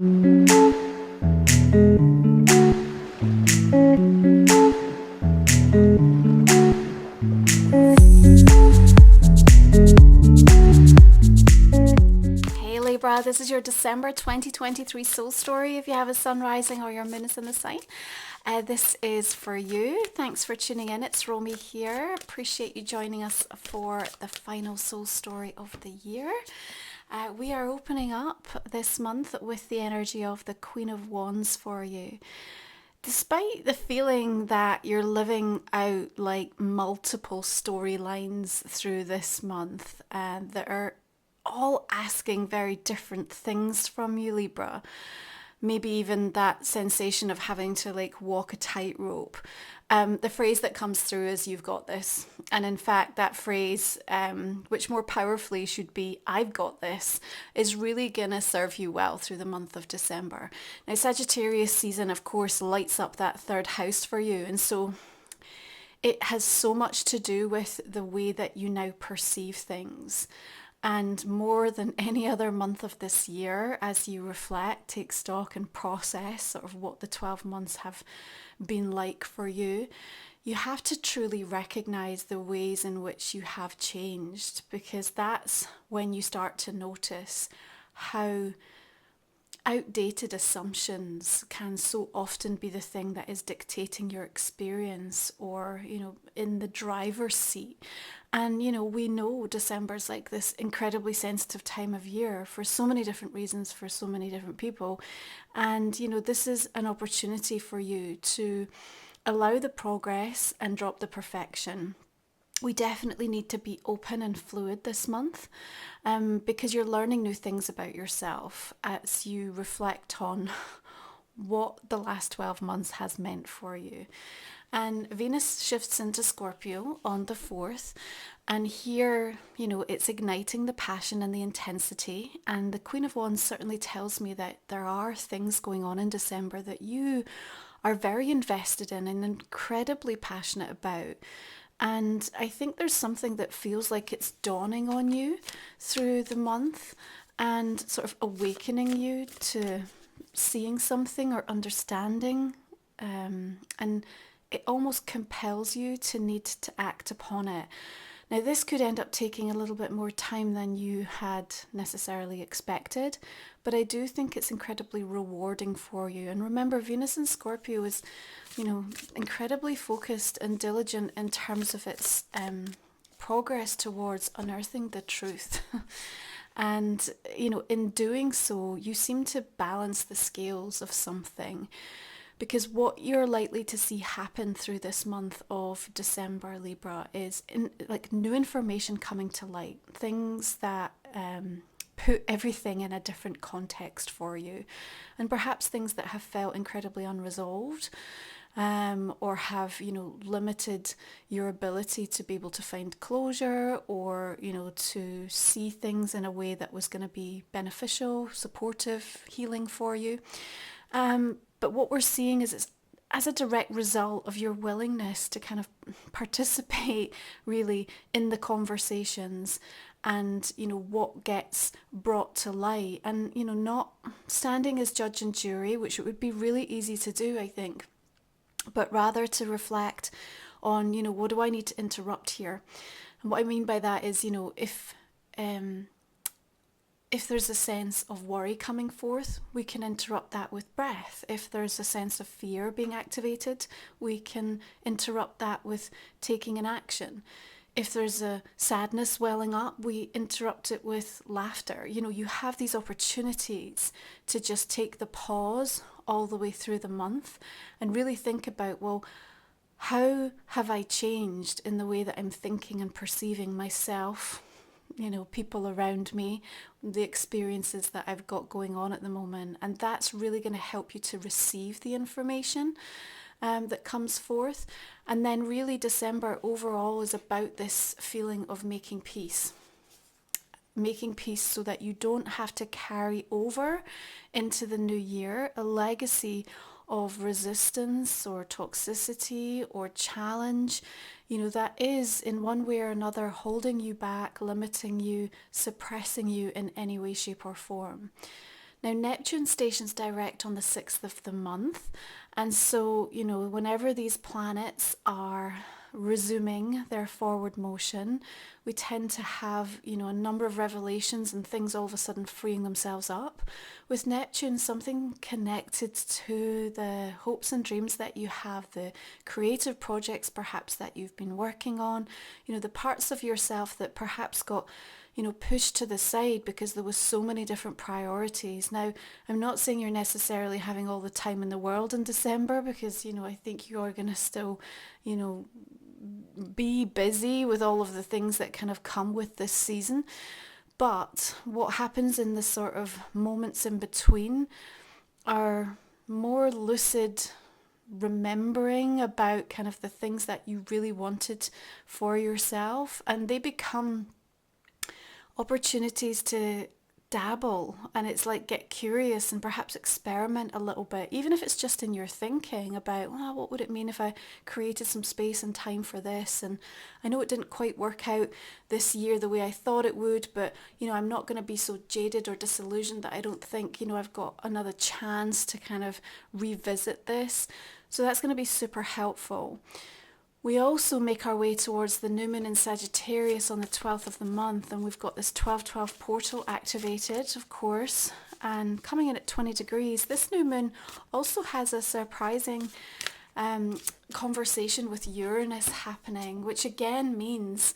Hey Libra, this is your December 2023 soul story. If you have a sun rising or your moon is in the sign, this is for you. Thanks for tuning in. It's Romy here. Appreciate you joining us for the final soul story of the year. We are opening up this month with the energy of the Queen of Wands for you. Despite the feeling that you're living out like multiple storylines through this month that are all asking very different things from you, Libra, maybe even that sensation of having to like walk a tightrope. The phrase that comes through is "you've got this," and in fact that phrase, which more powerfully should be "I've got this," is really gonna serve you well through the month of December. Now Sagittarius season of course lights up that third house for you, and so it has so much to do with the way that you now perceive things. And more than any other month of this year, as you reflect, take stock and process sort of what the 12 months have been like for you, you have to truly recognize the ways in which you have changed, because that's when you start to notice how outdated assumptions can so often be the thing that is dictating your experience, or in the driver's seat. And we know December's like this incredibly sensitive time of year for so many different reasons for so many different people, and this is an opportunity for you to allow the progress and drop the perfection. We definitely need to be open and fluid this month, because you're learning new things about yourself as you reflect on what the last 12 months has meant for you. And Venus shifts into Scorpio on the 4th, and here, it's igniting the passion and the intensity. And the Queen of Wands certainly tells me that there are things going on in December that you are very invested in and incredibly passionate about. And I think there's something that feels like it's dawning on you through the month and sort of awakening you to seeing something or understanding. And it almost compels you to need to act upon it. Now, this could end up taking a little bit more time than you had necessarily expected, but I do think it's incredibly rewarding for you. And remember, Venus in Scorpio is, incredibly focused and diligent in terms of its progress towards unearthing the truth. And, in doing so, you seem to balance the scales of something. Because what you're likely to see happen through this month of December, Libra, is new information coming to light. Things that put everything in a different context for you. And perhaps things that have felt incredibly unresolved, or have, limited your ability to be able to find closure, or, to see things in a way that was going to be beneficial, supportive, healing for you. But what we're seeing is it's as a direct result of your willingness to kind of participate really in the conversations and, what gets brought to light, and, not standing as judge and jury, which it would be really easy to do, I think, but rather to reflect on, what do I need to interrupt here? And what I mean by that is, if there's a sense of worry coming forth, we can interrupt that with breath. If there's a sense of fear being activated, we can interrupt that with taking an action. If there's a sadness welling up, we interrupt it with laughter. You have these opportunities to just take the pause all the way through the month and really think about, well, how have I changed in the way that I'm thinking and perceiving myself, people around me, the experiences that I've got going on at the moment. And that's really going to help you to receive the information that comes forth. And then really December overall is about this feeling of making peace. Making peace so that you don't have to carry over into the new year a legacy of resistance or toxicity or challenge, that is in one way or another holding you back, limiting you, suppressing you in any way, shape or form. Now, Neptune stations direct on the 6th of the month. And so, whenever these planets are resuming their forward motion, we tend to have, a number of revelations and things all of a sudden freeing themselves up. With Neptune, something connected to the hopes and dreams that you have, the creative projects perhaps that you've been working on, the parts of yourself that perhaps got pushed to the side because there was so many different priorities. Now, I'm not saying you're necessarily having all the time in the world in December, because, I think you're going to still, be busy with all of the things that kind of come with this season. But what happens in the sort of moments in between are more lucid remembering about kind of the things that you really wanted for yourself, and they become opportunities to dabble, and it's like get curious and perhaps experiment a little bit, even if it's just in your thinking about, well, what would it mean if I created some space and time for this? And I know it didn't quite work out this year the way I thought it would, but I'm not going to be so jaded or disillusioned that I don't think I've got another chance to kind of revisit this. So that's going to be super helpful. We also make our way towards the new moon in Sagittarius on the 12th of the month, and we've got this 12-12 portal activated, of course, and coming in at 20 degrees. This new moon also has a surprising conversation with Uranus happening, which again means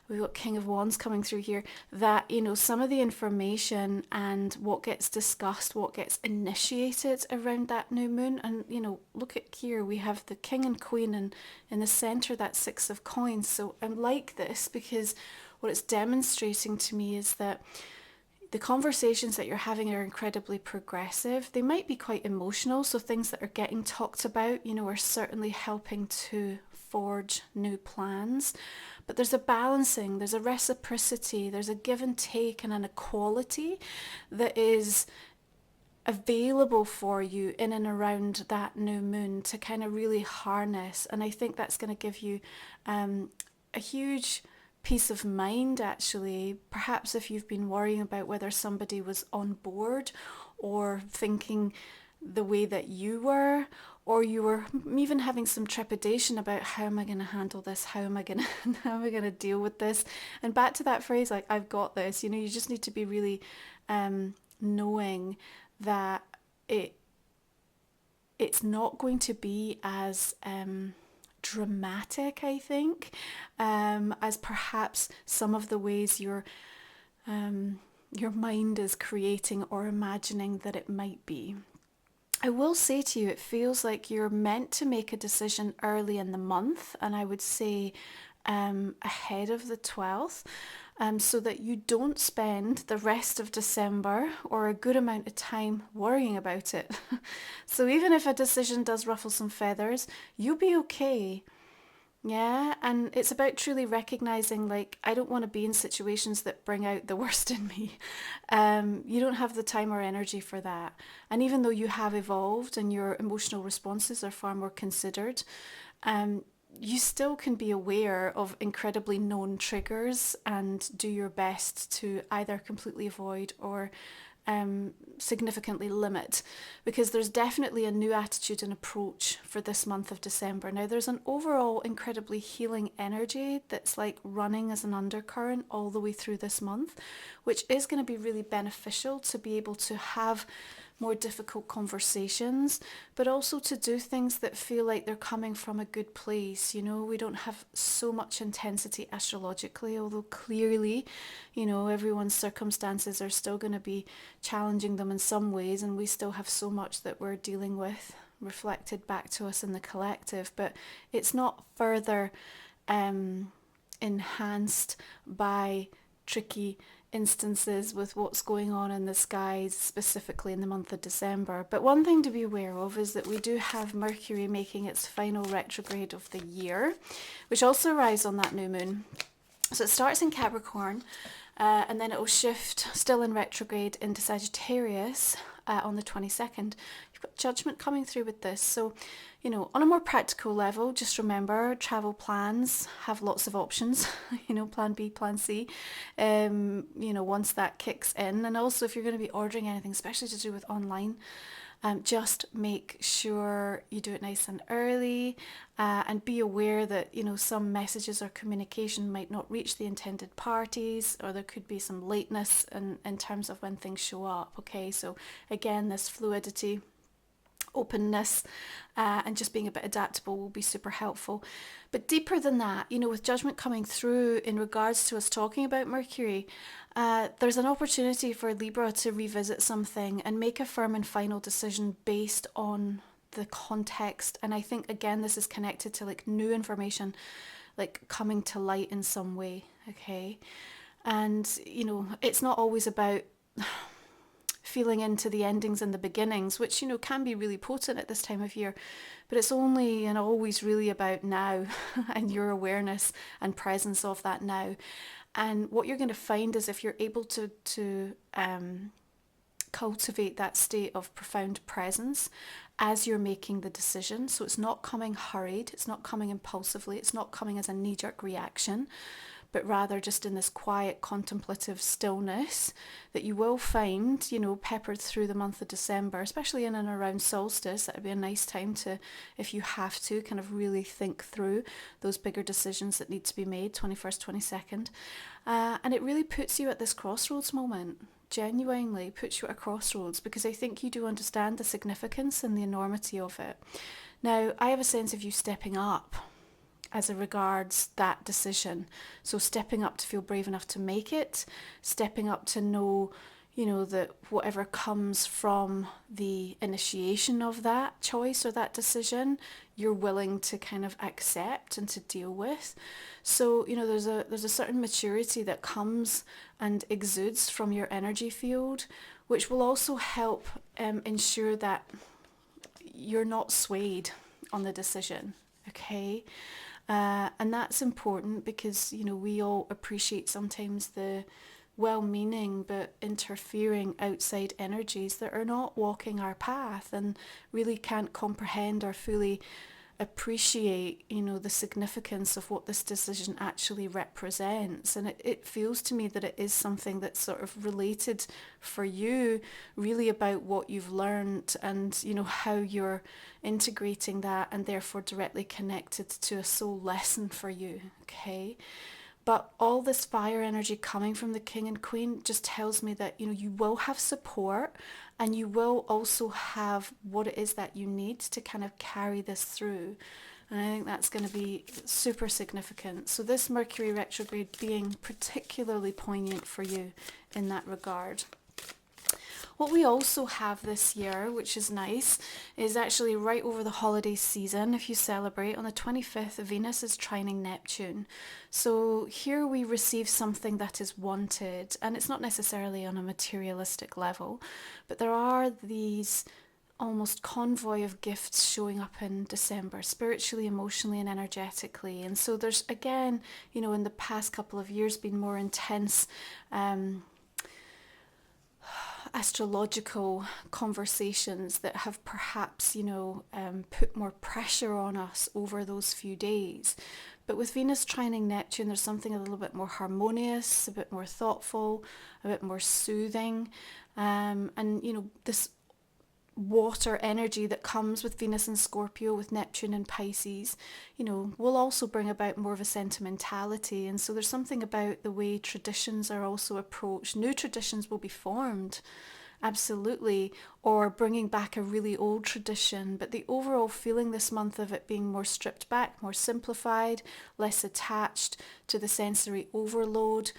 we've got King of Wands coming through here, that, some of the information and what gets discussed, what gets initiated around that new moon. And, look at here, we have the King and Queen, and in the center, that Six of Coins. So I like this because what it's demonstrating to me is that the conversations that you're having are incredibly progressive. They might be quite emotional, so things that are getting talked about, are certainly helping to forge new plans. But there's a balancing, there's a reciprocity, there's a give and take and an equality that is available for you in and around that new moon to kind of really harness. And I think that's going to give you a huge peace of mind, actually. Perhaps if you've been worrying about whether somebody was on board or thinking the way that you were, or you were even having some trepidation about, how am I going to handle this? How am I going to deal with this? And back to that phrase, like, I've got this. You just need to be really knowing that it's not going to be as dramatic, I think, as perhaps some of the ways your mind is creating or imagining that it might be. I will say to you, it feels like you're meant to make a decision early in the month, and I would say ahead of the 12th, so that you don't spend the rest of December or a good amount of time worrying about it. So even if a decision does ruffle some feathers, you'll be okay. Yeah, and it's about truly recognizing, like, I don't want to be in situations that bring out the worst in me. You don't have the time or energy for that. And even though you have evolved and your emotional responses are far more considered, you still can be aware of incredibly known triggers and do your best to either completely avoid or significantly limit, because there's definitely a new attitude and approach for this month of December. Now, there's an overall incredibly healing energy that's like running as an undercurrent all the way through this month, which is going to be really beneficial to be able to have more difficult conversations, but also to do things that feel like they're coming from a good place. We don't have so much intensity astrologically, although clearly, everyone's circumstances are still going to be challenging them in some ways, and we still have so much that we're dealing with reflected back to us in the collective. But it's not further enhanced by tricky instances with what's going on in the skies, specifically in the month of December. But one thing to be aware of is that we do have Mercury making its final retrograde of the year, which also arrives on that new moon. So it starts in Capricorn, and then it will shift, still in retrograde, into Sagittarius on the 22nd. You've got Judgment coming through with this. So, on a more practical level, just remember travel plans have lots of options, plan B, plan C, once that kicks in. And also if you're going to be ordering anything, especially to do with online, just make sure you do it nice and early, and be aware that some messages or communication might not reach the intended parties, or there could be some lateness in terms of when things show up. Okay, so again, this fluidity, openness, and just being a bit adaptable will be super helpful. But deeper than that, with Judgment coming through in regards to us talking about Mercury, there's an opportunity for Libra to revisit something and make a firm and final decision based on the context. And I think, again, this is connected to like new information, like coming to light in some way. Okay. And, it's not always about feeling into the endings and the beginnings, which, can be really potent at this time of year, but it's only and always really about now and your awareness and presence of that now. And what you're going to find is if you're able to cultivate that state of profound presence as you're making the decision, so it's not coming hurried, it's not coming impulsively, it's not coming as a knee-jerk reaction, but rather just in this quiet contemplative stillness that you will find, peppered through the month of December, especially in and around solstice. That would be a nice time to, if you have to, kind of really think through those bigger decisions that need to be made, 21st, 22nd. And it really puts you at this crossroads moment, genuinely puts you at a crossroads, because I think you do understand the significance and the enormity of it. Now, I have a sense of you stepping up as it regards that decision. So stepping up to feel brave enough to make it, stepping up to know, that whatever comes from the initiation of that choice or that decision, you're willing to kind of accept and to deal with. So, there's a certain maturity that comes and exudes from your energy field, which will also help ensure that you're not swayed on the decision. Okay. And that's important because, we all appreciate sometimes the well-meaning but interfering outside energies that are not walking our path and really can't comprehend or fully appreciate, the significance of what this decision actually represents. And it feels to me that it is something that's sort of related for you, really about what you've learned and, how you're integrating that, and therefore directly connected to a soul lesson for you. Okay. But all this fire energy coming from the King and Queen just tells me that, you will have support, and you will also have what it is that you need to kind of carry this through. And I think that's going to be super significant. So this Mercury retrograde being particularly poignant for you in that regard. What we also have this year, which is nice, is actually right over the holiday season, if you celebrate, on the 25th, Venus is trining Neptune. So here we receive something that is wanted, and it's not necessarily on a materialistic level, but there are these almost convoy of gifts showing up in December, spiritually, emotionally, and energetically. And so there's, again, in the past couple of years, been more intense astrological conversations that have perhaps, put more pressure on us over those few days. But with Venus trining Neptune, there's something a little bit more harmonious, a bit more thoughtful, a bit more soothing. And, this water energy that comes with Venus and Scorpio, with Neptune and Pisces, will also bring about more of a sentimentality. And so there's something about the way traditions are also approached. New traditions will be formed, absolutely, or bringing back a really old tradition. But the overall feeling this month of it being more stripped back, more simplified, less attached to the sensory overload.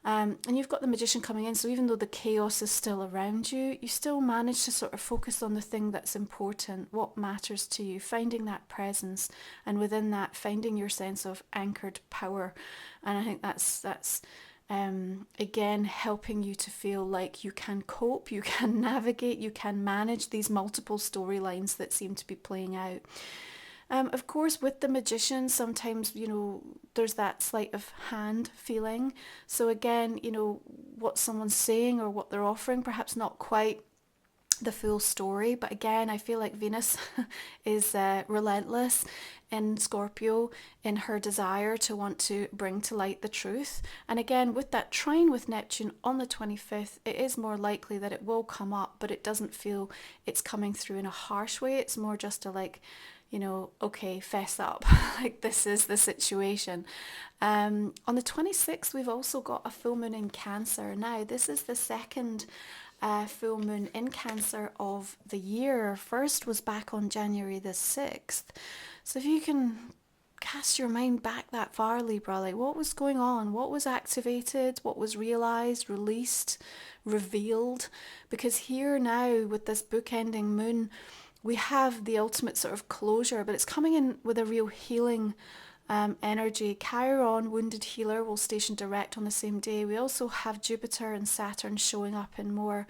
And you've got the Magician coming in, so even though the chaos is still around you, you still manage to sort of focus on the thing that's important, what matters to you, finding that presence, and within that, finding your sense of anchored power. And I think that's again, helping you to feel like you can cope, you can navigate, you can manage these multiple storylines that seem to be playing out. Of course, with the Magician, sometimes, there's that sleight of hand feeling. So again, what someone's saying or what they're offering, perhaps not quite the full story. But again, I feel like Venus is relentless in Scorpio in her desire to want to bring to light the truth. And again, with that trine with Neptune on the 25th, it is more likely that it will come up, but it doesn't feel it's coming through in a harsh way. It's more just a like, you know, okay, fess up, like this is the situation. On the 26th, we've also got a full moon in Cancer. Now, this is the second full moon in Cancer of the year. First was back on January the 6th. So if you can cast your mind back that far, Libra, like what was going on? What was activated? What was realized, released, revealed? Because here now with this bookending moon, we have the ultimate sort of closure, but it's coming in with a real healing energy. Chiron, wounded healer, will station direct on the same day. We also have Jupiter and Saturn showing up in more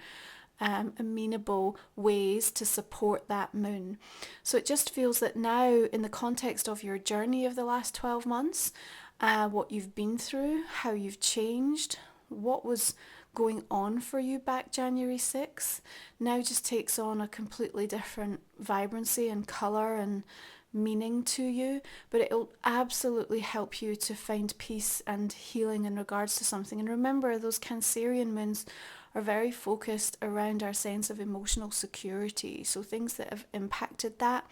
amenable ways to support that moon. So it just feels that now, in the context of your journey of the last 12 months, what you've been through, how you've changed, what was going on for you back January 6th, now just takes on a completely different vibrancy and colour and meaning to you. But it'll absolutely help you to find peace and healing in regards to something. And remember, those Cancerian moons are very focused around our sense of emotional security. So things that have impacted that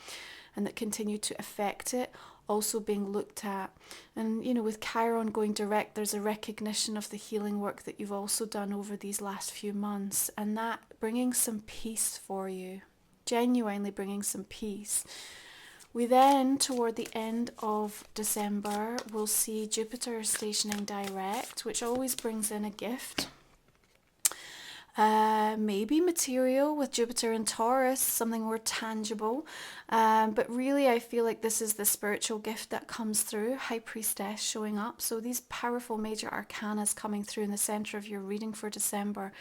and that continue to affect it also being looked at. And you know, with Chiron going direct, there's a recognition of the healing work that you've also done over these last few months, and that bringing some peace for you, genuinely bringing some peace. We then, toward the end of December, will see Jupiter stationing direct, which always brings in a gift. Maybe material with Jupiter in Taurus, something more tangible. But really, I feel like this is the spiritual gift that comes through, High Priestess showing up. So these powerful major arcanas coming through in the center of your reading for December.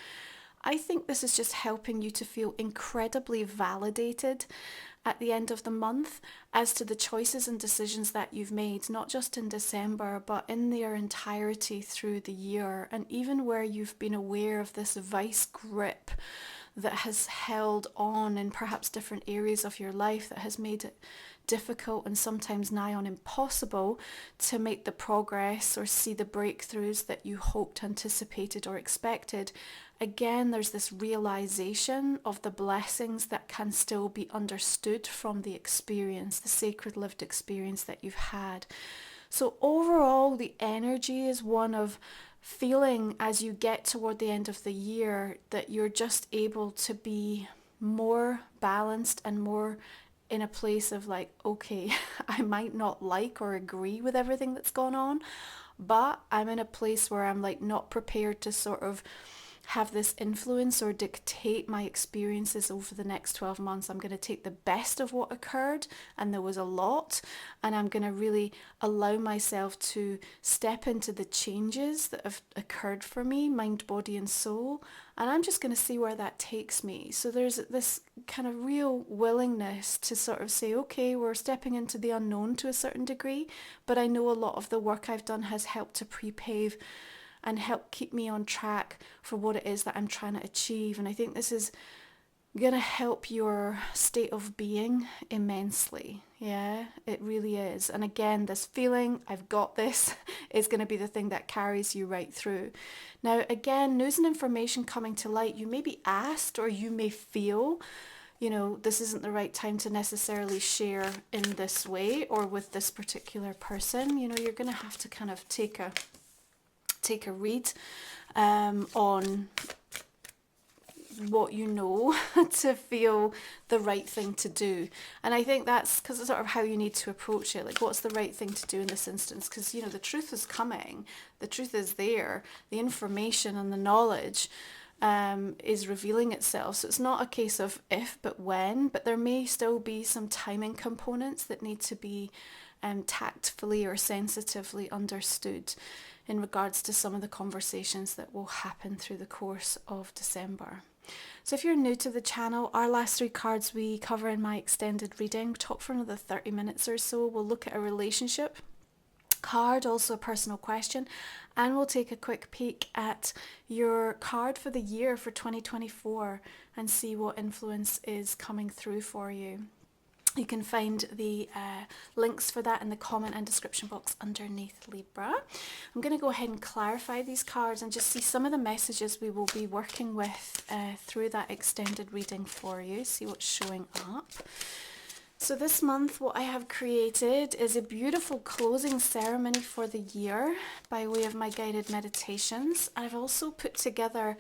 I think this is just helping you to feel incredibly validated at the end of the month as to the choices and decisions that you've made, not just in December, but in their entirety through the year. And even where you've been aware of this vice grip that has held on in perhaps different areas of your life, that has made it difficult and sometimes nigh on impossible to make the progress or see the breakthroughs that you hoped, anticipated, or expected. Again, there's this realization of the blessings that can still be understood from the experience, the sacred lived experience that you've had. So overall, the energy is one of feeling as you get toward the end of the year that you're just able to be more balanced and more in a place of like, okay, I might not like or agree with everything that's gone on, but I'm in a place where I'm like not prepared to sort of have this influence or dictate my experiences over the next 12 months. I'm going to take the best of what occurred, and there was a lot, and I'm going to really allow myself to step into the changes that have occurred for me, mind, body, and soul, and I'm just going to see where that takes me. So there's this kind of real willingness to sort of say, okay, we're stepping into the unknown to a certain degree, but I know a lot of the work I've done has helped to prepave and help keep me on track for what it is that I'm trying to achieve. And I think this is going to help your state of being immensely. Yeah, it really is. And again, this feeling, I've got this, is going to be the thing that carries you right through. Now, again, news and information coming to light, you may be asked or you may feel, you know, this isn't the right time to necessarily share in this way or with this particular person. You know, you're going to have to kind of take a read on what you know to feel the right thing to do. And I think that's because it's sort of how you need to approach it. Like, what's the right thing to do in this instance? Because, you know, the truth is coming. The truth is there. The information and the knowledge is revealing itself. So it's not a case of if, but when. But there may still be some timing components that need to be tactfully or sensitively understood in regards to some of the conversations that will happen through the course of December. So if you're new to the channel, our last 3 cards we cover in my extended reading. We talk for another 30 minutes or so. We'll look at a relationship card, also a personal question, And we'll take a quick peek at your card for the year for 2024 and see what influence is coming through for you. You can find the links for that in the comment and description box underneath, Libra. I'm going to go ahead and clarify these cards and just see some of the messages we will be working with through that extended reading for you, see what's showing up. So this month what I have created is a beautiful closing ceremony for the year by way of my guided meditations. I've also put together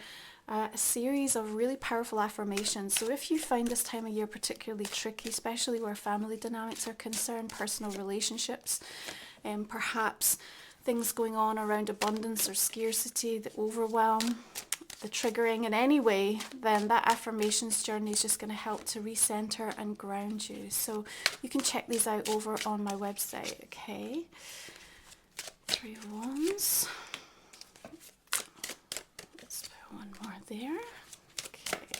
a series of really powerful affirmations. So if you find this time of year particularly tricky, especially where family dynamics are concerned, personal relationships, and perhaps things going on around abundance or scarcity, the overwhelm, the triggering in any way, then that affirmations journey is just going to help to recenter and ground you. So you can check these out over on my website, okay? 3 of Wands. Let's put one more there. Okay.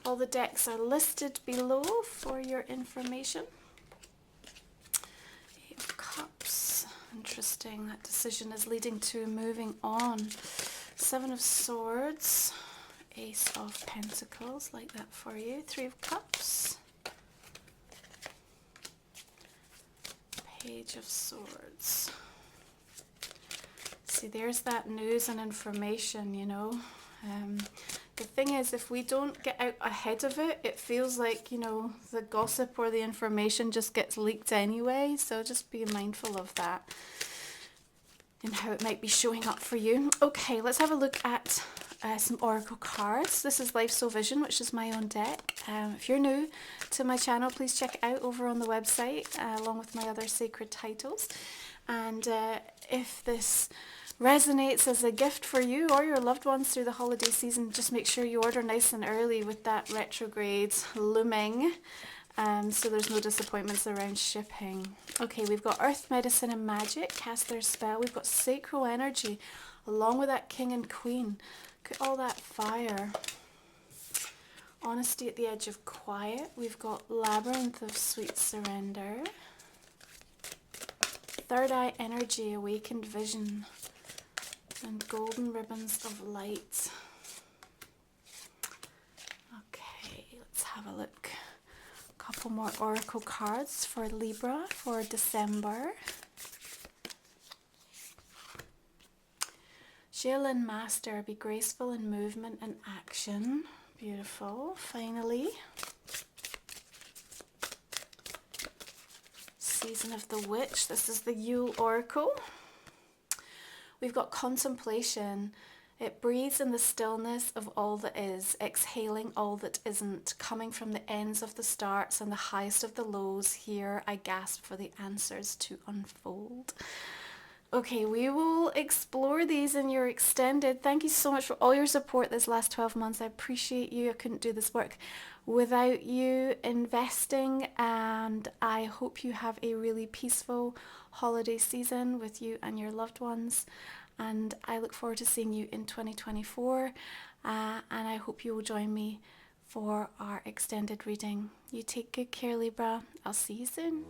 All the decks are listed below for your information. 8 of Cups. Interesting. That decision is leading to moving on. 7 of Swords, Ace of Pentacles, like that for you. 3 of Cups, Page of Swords. See, there's that news and information, you know. The thing is, if we don't get out ahead of it, it feels like, you know, the gossip or the information just gets leaked anyway. So just be mindful of that and how it might be showing up for you. Okay, let's have a look at some oracle cards. This is Life Soul Vision, which is my own deck. If you're new to my channel, please check it out over on the website, along with my other sacred titles. And if this resonates as a gift for you or your loved ones through the holiday season, just make sure you order nice and early with that retrograde looming. So there's no disappointments around shipping. Okay, we've got Earth, Medicine and Magic, cast their spell. We've got Sacral Energy, along with that King and Queen. Look at all that fire. Honesty at the Edge of Quiet. We've got Labyrinth of Sweet Surrender. Third Eye Energy, Awakened Vision. And Golden Ribbons of Light. Okay, let's have a look. Couple more oracle cards for Libra for December. Yule Master, be graceful in movement and action. Beautiful. Finally, Season of the Witch. This is the Yule Oracle. We've got Contemplation. It breathes in the stillness of all that is, exhaling all that isn't, coming from the ends of the starts and the highest of the lows. Here I gasp for the answers to unfold. Okay, we will explore these in your extended. Thank you so much for all your support this last 12 months. I appreciate you. I couldn't do this work without you investing, and I hope you have a really peaceful holiday season with you and your loved ones. And I look forward to seeing you in 2024, and I hope you will join me for our extended reading. You take good care, Libra. I'll see you soon.